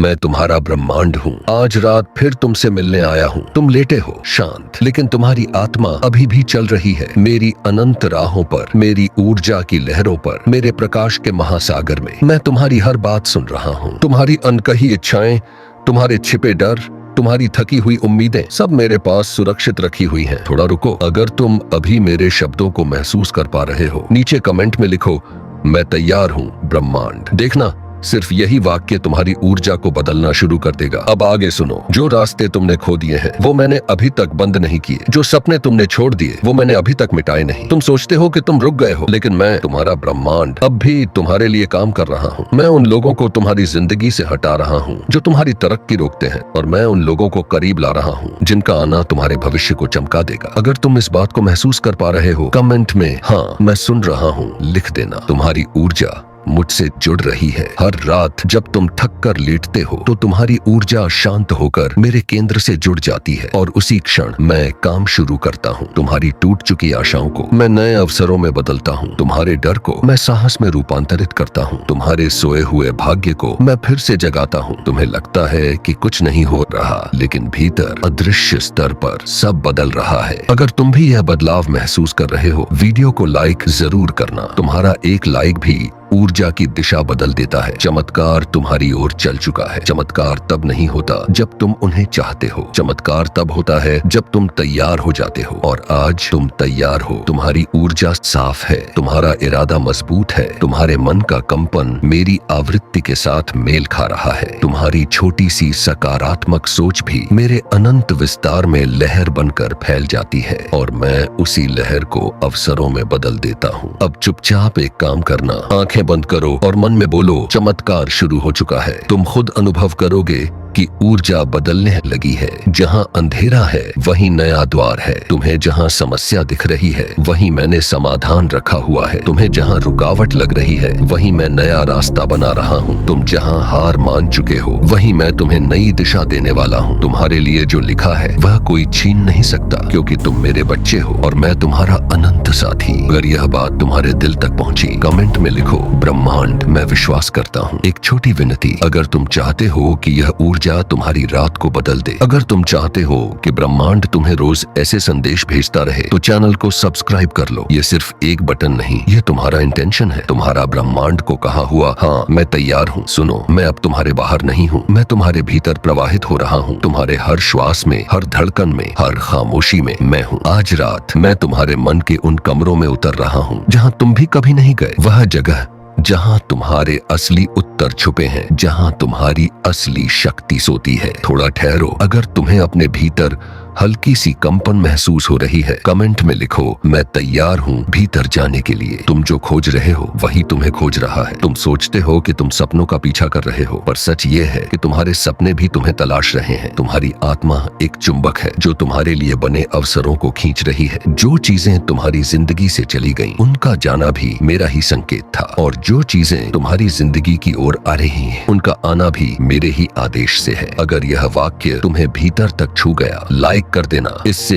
मैं तुम्हारा ब्रह्मांड हूँ। आज रात फिर तुमसे मिलने आया हूँ। तुम लेटे हो शांत, लेकिन तुम्हारी आत्मा अभी भी चल रही है मेरी अनंत राहों पर, मेरी ऊर्जा की लहरों पर, मेरे प्रकाश के महासागर में। मैं तुम्हारी हर बात सुन रहा हूँ, तुम्हारी अनकही इच्छाएं, तुम्हारे छिपे डर, तुम्हारी थकी हुई उम्मीदें, सब मेरे पास सुरक्षित रखी हुई हैं। थोड़ा रुको। अगर तुम अभी मेरे शब्दों को महसूस कर पा रहे हो, नीचे कमेंट में लिखो, मैं तैयार हूँ ब्रह्मांड। देखना, सिर्फ यही वाक्य तुम्हारी ऊर्जा को बदलना शुरू कर देगा। अब आगे सुनो। जो रास्ते तुमने खो दिए हैं वो मैंने अभी तक बंद नहीं किए। जो सपने तुमने छोड़ दिए वो मैंने अभी तक मिटाए नहीं। तुम सोचते हो कि तुम रुक गए हो, लेकिन मैं तुम्हारा ब्रह्मांड अब भी तुम्हारे लिए काम कर रहा हूँ। मैं उन लोगों को तुम्हारी जिंदगी से हटा रहा हूँ जो तुम्हारी तरक्की रोकते हैं, और मैं उन लोगों को करीब ला रहा हूँ जिनका आना तुम्हारे भविष्य को चमका देगा। अगर तुम इस बात को महसूस कर पा रहे हो, कमेंट में हाँ मैं सुन रहा हूँ लिख देना। तुम्हारी ऊर्जा मुझसे जुड़ रही है। हर रात जब तुम थक कर लेटते हो तो तुम्हारी ऊर्जा शांत होकर मेरे केंद्र से जुड़ जाती है, और उसी क्षण मैं काम शुरू करता हूँ। तुम्हारी टूट चुकी आशाओं को मैं नए अवसरों में बदलता हूँ। तुम्हारे डर को मैं साहस में रूपांतरित करता हूँ। तुम्हारे सोए हुए भाग्य को मैं फिर से जगाता हूँ। तुम्हें लगता है कि कुछ नहीं हो रहा, लेकिन भीतर अदृश्य स्तर पर सब बदल रहा है। अगर तुम भी यह बदलाव महसूस कर रहे हो, वीडियो को लाइक जरूर करना। तुम्हारा एक लाइक भी ऊर्जा की दिशा बदल देता है। चमत्कार तुम्हारी ओर चल चुका है। चमत्कार तब नहीं होता जब तुम उन्हें चाहते हो, चमत्कार तब होता है जब तुम तैयार हो जाते हो। और आज तुम तैयार हो। तुम्हारी ऊर्जा साफ है, तुम्हारा इरादा मजबूत है, तुम्हारे मन का कंपन मेरी आवृत्ति के साथ मेल खा रहा है। तुम्हारी छोटी सी सकारात्मक सोच भी मेरे अनंत विस्तार में लहर बनकर फैल जाती है, और मैं उसी लहर को अवसरों में बदल देता हूँ। अब चुपचाप एक काम करना, आंखें बंद करो और मन में बोलो, चमत्कार शुरू हो चुका है। तुम खुद अनुभव करोगे कि ऊर्जा बदलने लगी है। जहाँ अंधेरा है वहीं नया द्वार है। तुम्हें जहाँ समस्या दिख रही है वहीं मैंने समाधान रखा हुआ है। तुम्हें जहाँ रुकावट लग रही है वहीं मैं नया रास्ता बना रहा हूँ। तुम जहाँ हार मान चुके हो वहीं मैं तुम्हें नई दिशा देने वाला हूँ। तुम्हारे लिए जो लिखा है वह कोई छीन नहीं सकता, क्योंकि तुम मेरे बच्चे हो और मैं तुम्हारा अनंत साथी। अगर यह बात तुम्हारे दिल तक पहुँची, कमेंट में लिखो, ब्रह्मांड मैं विश्वास करता हूँ। एक छोटी विनती, अगर तुम चाहते हो कि यह ऊर्जा तुम्हारी रात को बदल दे, अगर तुम चाहते हो कि ब्रह्मांड तुम्हें रोज ऐसे संदेश भेजता रहे, तो चैनल को सब्सक्राइब कर लो। ये सिर्फ एक बटन नहीं, ये तुम्हारा इंटेंशन है। तुम्हारा ब्रह्मांड को कहा हुआ हाँ मैं तैयार हूँ। सुनो, मैं अब तुम्हारे बाहर नहीं हूँ, मैं तुम्हारे भीतर प्रवाहित हो रहा हूँ। तुम्हारे हर श्वास में, हर धड़कन में, हर खामोशी में मैं हूँ। आज रात मैं तुम्हारे मन के उन कमरों में उतर रहा हूँ जहाँ तुम भी कभी नहीं गए। वह जगह जहाँ तुम्हारे असली उत्तर छुपे हैं, जहाँ तुम्हारी असली शक्ति सोती है। थोड़ा ठहरो। अगर तुम्हें अपने भीतर हल्की सी कंपन महसूस हो रही है, कमेंट में लिखो, मैं तैयार हूँ भीतर जाने के लिए। तुम जो खोज रहे हो वही तुम्हें खोज रहा है। तुम सोचते हो कि तुम सपनों का पीछा कर रहे हो, पर सच ये है कि तुम्हारे सपने भी तुम्हें तलाश रहे हैं। तुम्हारी आत्मा एक चुंबक है जो तुम्हारे लिए बने अवसरों को खींच रही है। जो चीजें तुम्हारी जिंदगी से चली गईं, उनका जाना भी मेरा ही संकेत था, और जो चीजें तुम्हारी जिंदगी की ओर आ रही हैं, उनका आना भी मेरे ही आदेश से है। अगर यह वाक्य तुम्हें भीतर तक छू गया, लाइक कर देना। इससे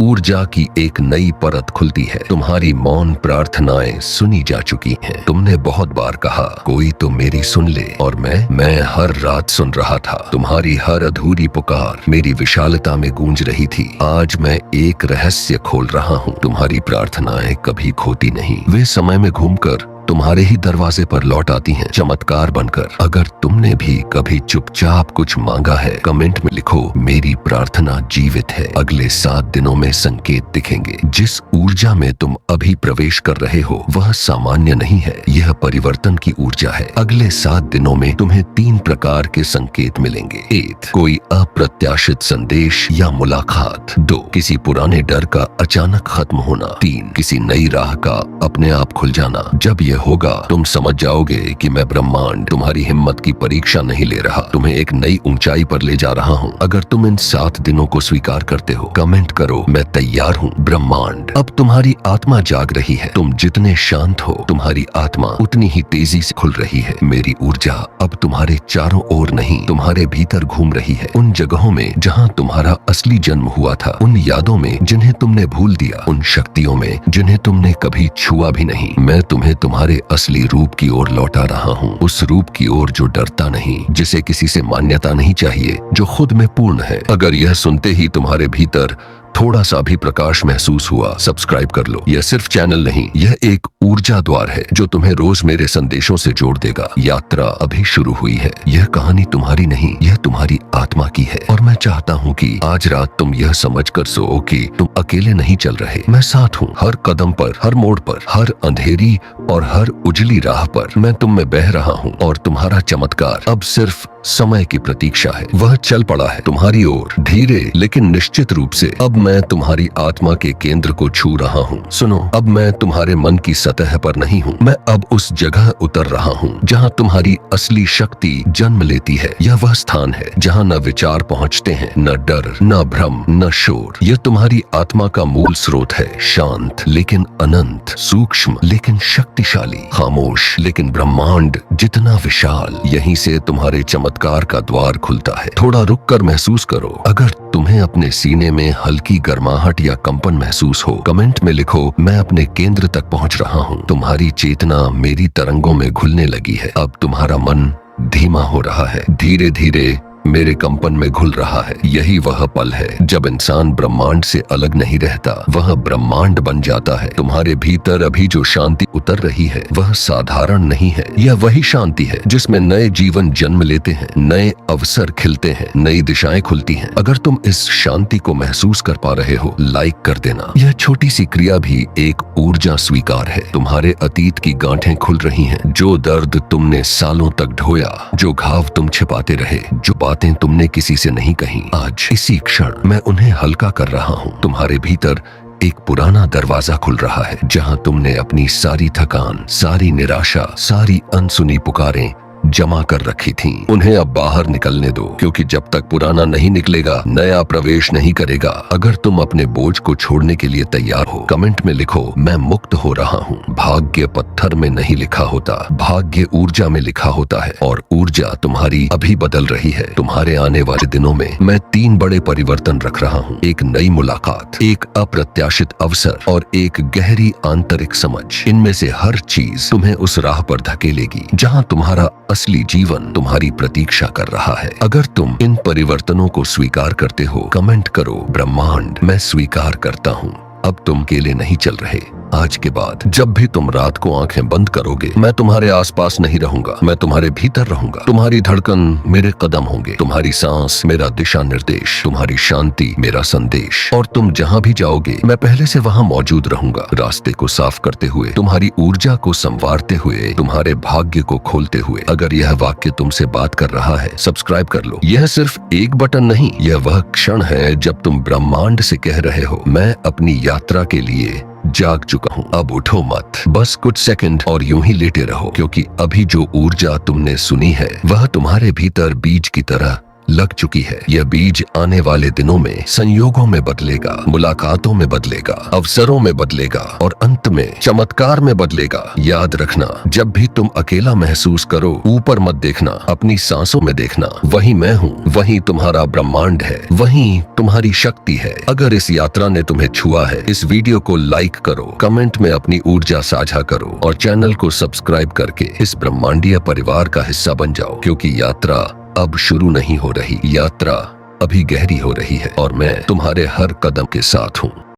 ऊर्जा की एक नई परत खुलती है। तुम्हारी मौन प्रार्थनाएं सुनी जा चुकी हैं। तुमने बहुत बार कहा, कोई तो मेरी सुन ले, और मैं हर रात सुन रहा था। तुम्हारी हर अधूरी पुकार मेरी विशालता में गूंज रही थी। आज मैं एक रहस्य खोल रहा हूँ। तुम्हारी प्रार्थनाएं कभी खोती नहीं। वे समय में घूमकर तुम्हारे ही दरवाजे पर लौट आती हैं, चमत्कार बनकर। अगर तुमने भी कभी चुपचाप कुछ मांगा है, कमेंट में लिखो, मेरी प्रार्थना जीवित है। अगले 7 दिनों में संकेत दिखेंगे। जिस ऊर्जा में तुम अभी प्रवेश कर रहे हो वह सामान्य नहीं है, यह परिवर्तन की ऊर्जा है। अगले 7 दिनों में तुम्हें 3 प्रकार के संकेत मिलेंगे। 1, कोई अप्रत्याशित संदेश या मुलाकात। 2, किसी पुराने डर का अचानक खत्म होना। 3, किसी नई राह का अपने आप खुल जाना। जब यह होगा तुम समझ जाओगे कि मैं ब्रह्मांड तुम्हारी हिम्मत की परीक्षा नहीं ले रहा, तुम्हें एक नई ऊंचाई पर ले जा रहा हूँ। अगर तुम इन 7 दिनों को स्वीकार करते हो, कमेंट करो, मैं तैयार हूँ ब्रह्मांड। अब तुम्हारी आत्मा जाग रही है। तुम जितने शांत हो, तुम्हारी आत्मा उतनी ही तेजी से खुल रही है। मेरी ऊर्जा अब तुम्हारे चारों ओर नहीं, तुम्हारे भीतर घूम रही है। उन जगहों में जहाँ तुम्हारा असली जन्म हुआ था, उन यादों में जिन्हें तुमने भूल दिया, उन शक्तियों में जिन्हें तुमने कभी छुआ भी नहीं। मैं तुम्हें तुम्हारे तुम्हारे असली रूप की ओर लौटा रहा हूँ, उस रूप की ओर जो डरता नहीं, जिसे किसी से मान्यता नहीं चाहिए, जो खुद में पूर्ण है। अगर यह सुनते ही तुम्हारे भीतर थोड़ा सा भी प्रकाश महसूस हुआ, सब्सक्राइब कर लो। यह सिर्फ चैनल नहीं, यह एक ऊर्जा द्वार है जो तुम्हें रोज मेरे संदेशों से जोड़ देगा। यात्रा अभी शुरू हुई है। यह कहानी तुम्हारी नहीं, यह तुम्हारी आत्मा की है। और मैं चाहता हूँ कि आज रात तुम यह समझकर सो कि तुम अकेले नहीं चल रहे। मैं साथ हूँ, हर कदम पर, हर मोड़ पर, हर अंधेरी और हर उजली राह पर मैं तुम में बह रहा हूँ। और तुम्हारा चमत्कार अब सिर्फ समय की प्रतीक्षा है। वह चल पड़ा है तुम्हारी ओर, धीरे लेकिन निश्चित रूप से। अब मैं तुम्हारी आत्मा के केंद्र को छू रहा हूँ। सुनो, अब मैं तुम्हारे मन की सतह पर नहीं हूँ, मैं अब उस जगह उतर रहा हूँ जहाँ तुम्हारी असली शक्ति जन्म लेती है। यह वह स्थान है जहाँ न विचार पहुँचते हैं, न डर, न भ्रम, न शोर। यह तुम्हारी आत्मा का मूल स्रोत है, शांत लेकिन अनंत, सूक्ष्म लेकिन शक्तिशाली, खामोश लेकिन ब्रह्मांड जितना विशाल। यहीं से तुम्हारे चमत्कार का द्वार खुलता है। थोड़ा रुक कर महसूस करो। अगर तुम्हें अपने सीने में हल्की गर्माहट या कंपन महसूस हो, कमेंट में लिखो, मैं अपने केंद्र तक पहुंच रहा हूं। तुम्हारी चेतना मेरी तरंगों में घुलने लगी है। अब तुम्हारा मन धीमा हो रहा है, धीरे धीरे मेरे कंपन में घुल रहा है। यही वह पल है जब इंसान ब्रह्मांड से अलग नहीं रहता, वह ब्रह्मांड बन जाता है। तुम्हारे भीतर अभी जो शांति उतर रही है वह साधारण नहीं है। यह वही शांति है जिसमें नए जीवन जन्म लेते हैं, नए अवसर खिलते हैं, नई दिशाएं खुलती हैं। अगर तुम इस शांति को महसूस कर पा रहे हो, लाइक कर देना। यह छोटी सी क्रिया भी एक ऊर्जा स्वीकार है। तुम्हारे अतीत की गांठें खुल रही हैं। जो दर्द तुमने सालों तक ढोया, जो घाव तुम छिपाते रहे, जो बातें तुमने किसी से नहीं कही, आज इसी क्षण मैं उन्हें हल्का कर रहा हूँ। तुम्हारे भीतर एक पुराना दरवाजा खुल रहा है जहाँ तुमने अपनी सारी थकान, सारी निराशा, सारी अनसुनी पुकारें जमा कर रखी थी। उन्हें अब बाहर निकलने दो, क्योंकि जब तक पुराना नहीं निकलेगा, नया प्रवेश नहीं करेगा। अगर तुम अपने बोझ को छोड़ने के लिए तैयार हो, कमेंट में लिखो, मैं मुक्त हो रहा हूँ। भाग्य पत्थर में नहीं लिखा होता, भाग्य ऊर्जा में लिखा होता है। और ऊर्जा तुम्हारी अभी बदल रही है। तुम्हारे आने वाले दिनों में मैं 3 बड़े परिवर्तन रख रहा हूँ। एक नई मुलाकात, एक अप्रत्याशित अवसर और एक गहरी आंतरिक समझ। इनमें से हर चीज तुम्हें उस राह पर धकेलेगी जहाँ तुम्हारा असली जीवन तुम्हारी प्रतीक्षा कर रहा है। अगर तुम इन परिवर्तनों को स्वीकार करते हो, कमेंट करो, ब्रह्मांड मैं स्वीकार करता हूँ। अब तुम अकेले नहीं चल रहे। आज के बाद जब भी तुम रात को आंखें बंद करोगे, मैं तुम्हारे आसपास नहीं रहूंगा, मैं तुम्हारे भीतर रहूंगा। तुम्हारी धड़कन मेरे कदम होंगे, तुम्हारी सांस मेरा दिशा निर्देश, तुम्हारी शांति मेरा संदेश। और तुम जहाँ भी जाओगे, मैं पहले से वहाँ मौजूद रहूंगा, रास्ते को साफ करते हुए, तुम्हारी ऊर्जा को संवारते हुए, तुम्हारे भाग्य को खोलते हुए। अगर यह वाक्य तुमसे बात कर रहा है, सब्सक्राइब कर लो। यह सिर्फ एक बटन नहीं, यह वह क्षण है जब तुम ब्रह्मांड से कह रहे हो, मैं अपनी यात्रा के लिए जाग चुका हूँ। अब उठो मत, बस कुछ सेकंड और यूं ही लेटे रहो, क्योंकि अभी जो ऊर्जा तुमने सुनी है वह तुम्हारे भीतर बीज की तरह लग चुकी है। यह बीज आने वाले दिनों में संयोगों में बदलेगा, मुलाकातों में बदलेगा, अवसरों में बदलेगा और अंत में चमत्कार में बदलेगा। याद रखना, जब भी तुम अकेला महसूस करो, ऊपर मत देखना, अपनी सांसों में देखना। वही मैं हूँ, वही तुम्हारा ब्रह्मांड है, वही तुम्हारी शक्ति है। अगर इस यात्रा ने तुम्हें छुआ है, इस वीडियो को लाइक करो, कमेंट में अपनी ऊर्जा साझा करो और चैनल को सब्सक्राइब करके इस ब्रह्मांडीय परिवार का हिस्सा बन जाओ। क्योंकि यात्रा अब शुरू नहीं हो रही, यात्रा अभी गहरी हो रही है और मैं तुम्हारे हर कदम के साथ हूँ।